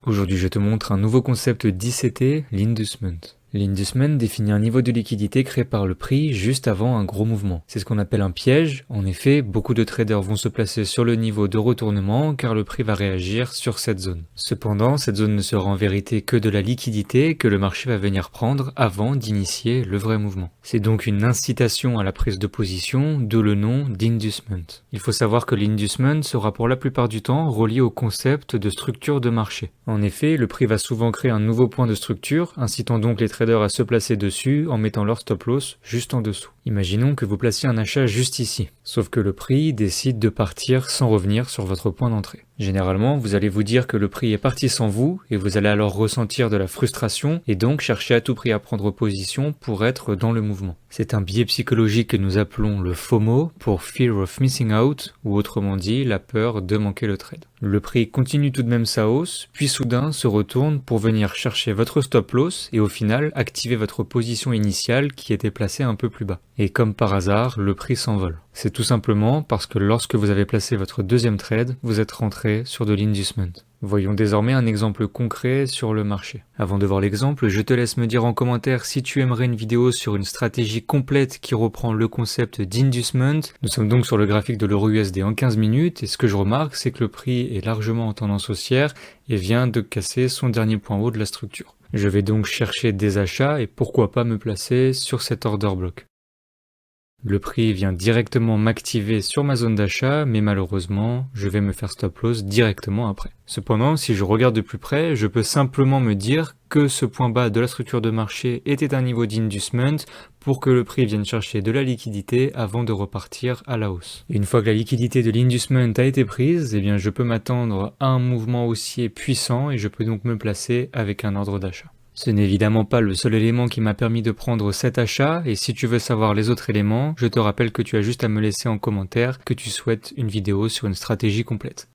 Aujourd'hui, je te montre un nouveau concept d'ICT, l'inducement. L'inducement définit un niveau de liquidité créé par le prix juste avant un gros mouvement. C'est ce qu'on appelle un piège. En effet, beaucoup de traders vont se placer sur le niveau de retournement car le prix va réagir sur cette zone. Cependant, cette zone ne sera en vérité que de la liquidité que le marché va venir prendre avant d'initier le vrai mouvement. C'est donc une incitation à la prise de position, d'où le nom d'inducement. Il faut savoir que l'inducement sera pour la plupart du temps relié au concept de structure de marché. En effet, le prix va souvent créer un nouveau point de structure, incitant donc les traders à se placer dessus en mettant leur stop loss juste en dessous. Imaginons que vous placiez un achat juste ici, sauf que le prix décide de partir sans revenir sur votre point d'entrée. Généralement, vous allez vous dire que le prix est parti sans vous et vous allez alors ressentir de la frustration et donc chercher à tout prix à prendre position pour être dans le mouvement. C'est un biais psychologique que nous appelons le FOMO pour Fear of Missing Out ou autrement dit la peur de manquer le trade. Le prix continue tout de même sa hausse, puis soudain se retourne pour venir chercher votre stop loss et au final activer votre position initiale qui était placée un peu plus bas. Et comme par hasard, le prix s'envole. C'est tout simplement parce que lorsque vous avez placé votre deuxième trade, vous êtes rentré sur de l'inducement. Voyons désormais un exemple concret sur le marché. Avant de voir l'exemple, je te laisse me dire en commentaire si tu aimerais une vidéo sur une stratégie complète qui reprend le concept d'inducement. Nous sommes donc sur le graphique de l'euro USD en 15 minutes et ce que je remarque, c'est que le prix est largement en tendance haussière et vient de casser son dernier point haut de la structure. Je vais donc chercher des achats et pourquoi pas me placer sur cet order block. Le prix vient directement m'activer sur ma zone d'achat, mais malheureusement, je vais me faire stop loss directement après. Cependant, si je regarde de plus près, je peux simplement me dire que ce point bas de la structure de marché était un niveau d'inducement pour que le prix vienne chercher de la liquidité avant de repartir à la hausse. Et une fois que la liquidité de l'inducement a été prise, eh bien je peux m'attendre à un mouvement haussier puissant et je peux donc me placer avec un ordre d'achat. Ce n'est évidemment pas le seul élément qui m'a permis de prendre cet achat, et si tu veux savoir les autres éléments, je te rappelle que tu as juste à me laisser en commentaire que tu souhaites une vidéo sur une stratégie complète.